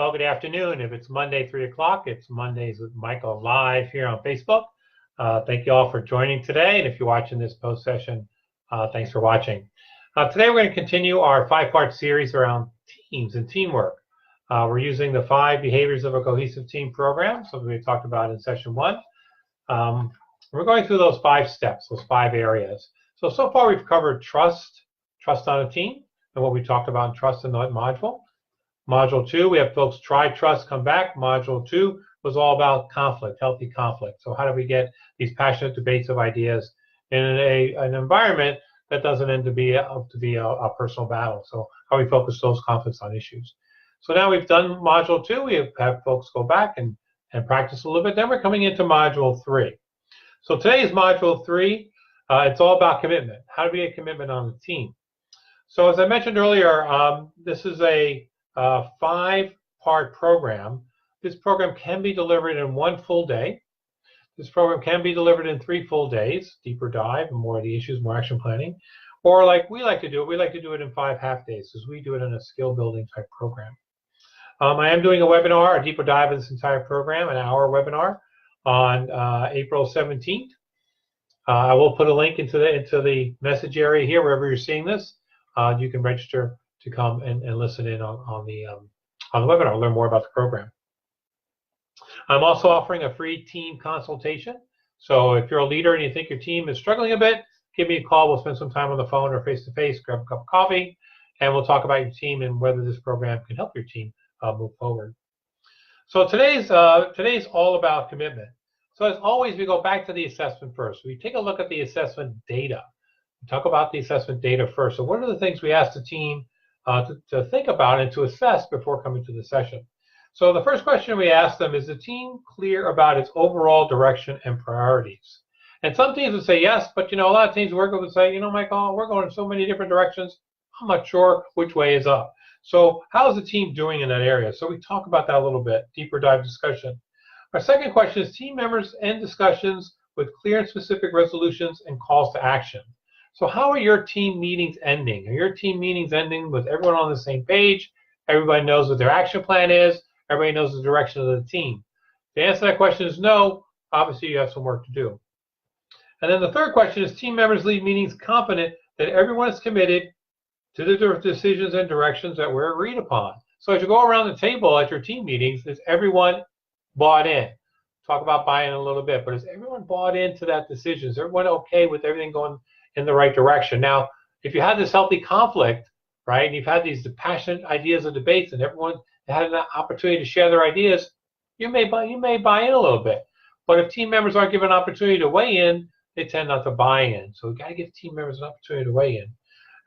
Well, good afternoon. If it's Monday, 3 o'clock, it's Mondays with Michael live here on Facebook. Thank you all for joining today. And if you're watching this post session, thanks for watching. Today, we're going to continue our 5-part series around teams and teamwork. We're using the 5 behaviors of a cohesive team program, something we talked about in session 1. We're going through those 5 steps, those 5 areas. So far, we've covered trust on a team, and what we talked about in trust in that module. Module 2, we have folks try, trust, come back. Module 2 was all about conflict, healthy conflict. So how do we get these passionate debates of ideas in an environment that doesn't end up to be a personal battle? So how we focus those conflicts on issues. So now we've done Module 2. We have folks go back and practice a little bit. Then we're coming into Module 3. So today is Module 3. It's all about commitment. How do we get commitment on the team? So as I mentioned earlier, this is a 5-part program. This program can be delivered in 1 full day. This program can be delivered in 3 full days, deeper dive, more of the issues, more action planning. Or like we like to do it in 5 half days, because we do it in a skill building type program. I am doing a webinar, a deeper dive of this entire program, an hour webinar on April 17th. I will put a link into the message area here, wherever you're seeing this. You can register to come and listen in on the webinar, learn more about the program. I'm also offering a free team consultation. So if you're a leader and you think your team is struggling a bit, give me a call. We'll spend some time on the phone or face-to-face, grab a cup of coffee, and we'll talk about your team and whether this program can help your team move forward. So today's all about commitment. So as always, we go back to the assessment first. We take a look at the assessment data. We talk about the assessment data first. So what are the things we ask the team to think about and to assess before coming to the session? So the first question we ask them is the team clear about its overall direction and priorities? And some teams would say yes, but a lot of teams work with would say, Michael, we're going in so many different directions, I'm not sure which way is up. So how's the team doing in that area? So we talk about that a little bit, deeper dive discussion. Our second question is team members end discussions with clear and specific resolutions and calls to action. So how are your team meetings ending? Are your team meetings ending with everyone on the same page? Everybody knows what their action plan is. Everybody knows the direction of the team. The answer to that question is no. Obviously, you have some work to do. And then the third question is team members leave meetings confident that everyone is committed to the decisions and directions that were agreed upon. So as you go around the table at your team meetings, is everyone bought in? Talk about buy-in a little bit, but is everyone bought into that decision? Is everyone okay with everything going in the right direction? Now, if you had this healthy conflict, right, and you've had these passionate ideas and debates, and everyone had an opportunity to share their ideas, you may buy in a little bit. But if team members aren't given an opportunity to weigh in, they tend not to buy in. So we've got to give team members an opportunity to weigh in.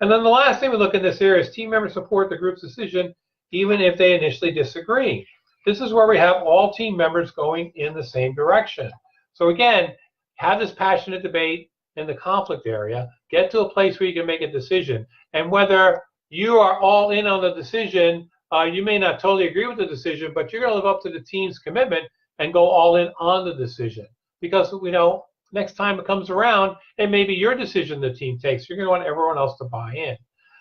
And then the last thing we look in this area is team members support the group's decision even if they initially disagree. This is where we have all team members going in the same direction. So again, have this passionate debate in the conflict area, get to a place where you can make a decision. And whether you are all in on the decision, you may not totally agree with the decision, but you're going to live up to the team's commitment and go all in on the decision. Because next time it comes around, it may be your decision the team takes. You're going to want everyone else to buy in.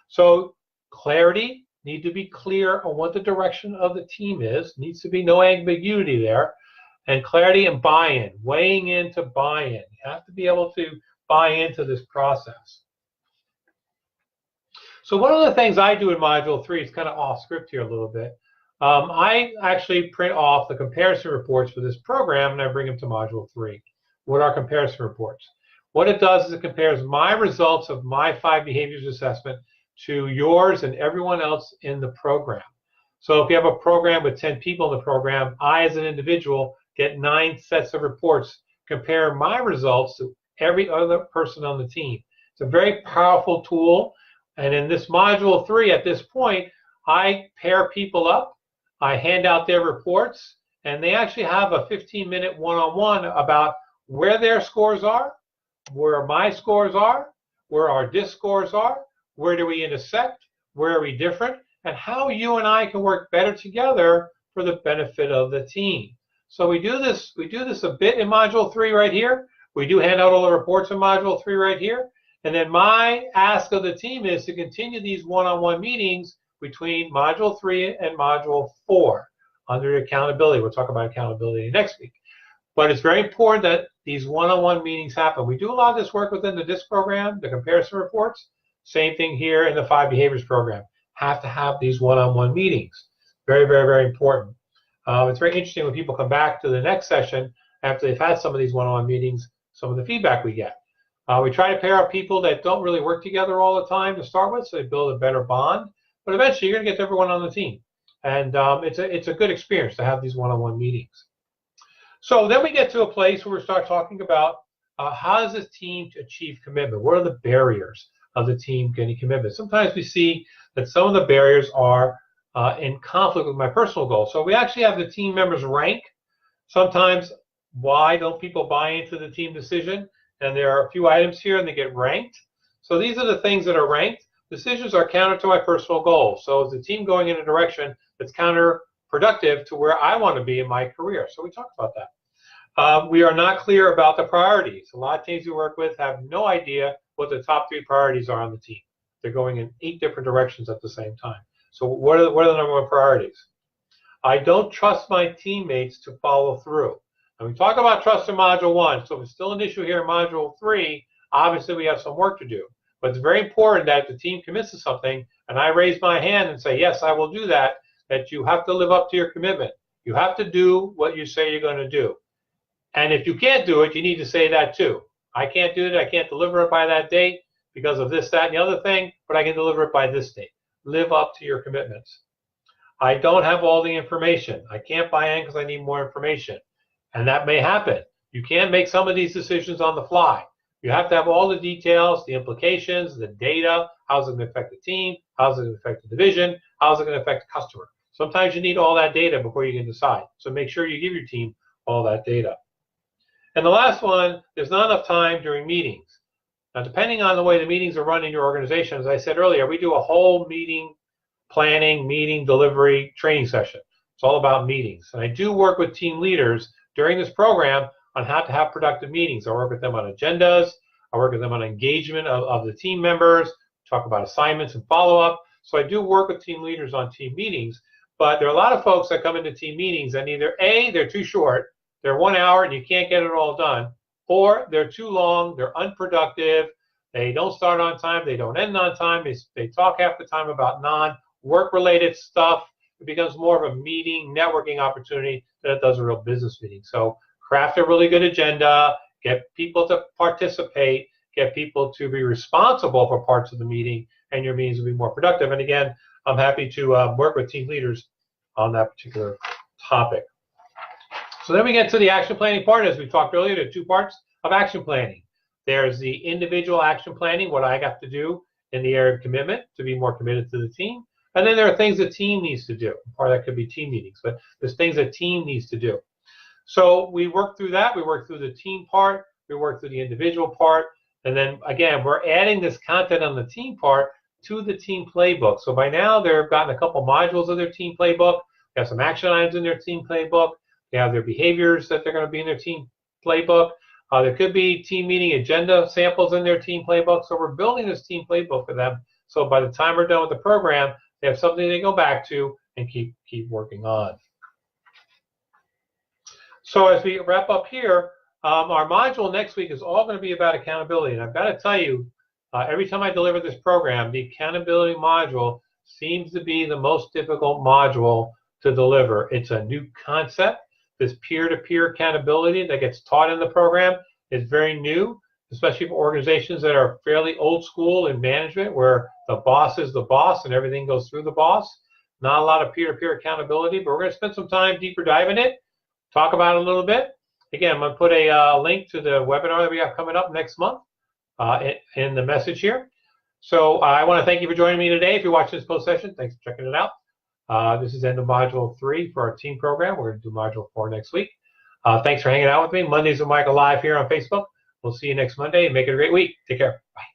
So clarity, need to be clear on what the direction of the team is. Needs to be no ambiguity there. And clarity and buy-in, weighing in to buy-in. You have to be able to buy into this process. So one of the things I do in Module 3 is kind of off script here a little bit. I actually print off the comparison reports for this program and I bring them to Module 3. What are comparison reports? What it does is it compares my results of my 5 behaviors assessment to yours and everyone else in the program. So if you have a program with 10 people in the program, I as an individual get 9 sets of reports, compare my results to every other person on the team. It's a very powerful tool. And in this Module 3, at this point, I pair people up, I hand out their reports, and they actually have a 15-minute one-on-one about where their scores are, where my scores are, where our DISC scores are, where do we intersect, where are we different, and how you and I can work better together for the benefit of the team. So we do this a bit in Module 3 right here. We do hand out all the reports in Module 3 right here. And then my ask of the team is to continue these one-on-one meetings between Module 3 and Module 4. under accountability. We'll talk about accountability next week. But it's very important that these one-on-one meetings happen. We do a lot of this work within the DISC program, the comparison reports. Same thing here in the 5 Behaviors program. Have to have these one-on-one meetings. Very, very, very important. It's very interesting when people come back to the next session after they've had some of these one-on-one meetings, some of the feedback we get. We try to pair up people that don't really work together all the time to start with, so they build a better bond. But eventually, you're going to get everyone on the team. And it's a good experience to have these one-on-one meetings. So then we get to a place where we start talking about how does this team achieve commitment? What are the barriers of the team getting commitment? Sometimes we see that some of the barriers are in conflict with my personal goals. So we actually have the team members rank. Sometimes, why don't people buy into the team decision? And there are a few items here, and they get ranked. So these are the things that are ranked. Decisions are counter to my personal goals. So is the team going in a direction that's counterproductive to where I want to be in my career? So we talked about that. We are not clear about the priorities. A lot of teams we work with have no idea what the top 3 priorities are on the team. They're going in 8 different directions at the same time. So what are the number 1 priorities? I don't trust my teammates to follow through. And we talk about trust in Module 1. So if it's still an issue here in Module 3, obviously we have some work to do. But it's very important that if the team commits to something, and I raise my hand and say, yes, I will do that, that you have to live up to your commitment. You have to do what you say you're going to do. And if you can't do it, you need to say that too. I can't do it. I can't deliver it by that date because of this, that, and the other thing, but I can deliver it by this date. Live up to your commitments. I don't have all the information. I can't buy in because I need more information. And that may happen. You can't make some of these decisions on the fly. You have to have all the details, the implications, the data. How's it going to affect the team? How's it going to affect the division? How's it going to affect the customer? Sometimes you need all that data before you can decide. So make sure you give your team all that data. And the last one, there's not enough time during meetings. Now, depending on the way the meetings are run in your organization, as I said earlier, we do a whole meeting planning, meeting delivery, training session. It's all about meetings. And I do work with team leaders during this program on how to have productive meetings. I work with them on agendas. I work with them on engagement of the team members, talk about assignments and follow-up. So I do work with team leaders on team meetings, but there are a lot of folks that come into team meetings and either A, they're too short, they're 1 hour and you can't get it all done, or they're too long, they're unproductive, they don't start on time, they don't end on time, they talk half the time about non-work-related stuff. It becomes more of a meeting, networking opportunity than it does a real business meeting. So craft a really good agenda, get people to participate, get people to be responsible for parts of the meeting, and your meetings will be more productive. And again, I'm happy to work with team leaders on that particular topic. So then we get to the action planning part. As we talked earlier, there are 2 parts of action planning. There's the individual action planning, what I have to do in the area of commitment to be more committed to the team. And then there are things the team needs to do. Part of that could be team meetings, but there's things that team needs to do. So we work through that. We work through the team part. We work through the individual part. And then, again, we're adding this content on the team part to the team playbook. So by now, they've gotten a couple modules of their team playbook. They have some action items in their team playbook. They have their behaviors that they're going to be in their team playbook. There could be team meeting agenda samples in their team playbook. So we're building this team playbook for them. So by the time we're done with the program, they have something they go back to and keep working on. So as we wrap up here, our module next week is all going to be about accountability. And I've got to tell you, every time I deliver this program, the accountability module seems to be the most difficult module to deliver. It's a new concept. This peer-to-peer accountability that gets taught in the program is very new, especially for organizations that are fairly old school in management, where the boss is the boss and everything goes through the boss. Not a lot of peer-to-peer accountability, but we're going to spend some time deeper diving it, talk about it a little bit. Again, I'm going to put a link to the webinar that we have coming up next month in the message here. So I want to thank you for joining me today. If you're watching this post session, thanks for checking it out. This is the end of Module 3 for our team program. We're going to do Module 4 next week. Thanks for hanging out with me. Mondays with Michael live here on Facebook. We'll see you next Monday and make it a great week. Take care. Bye.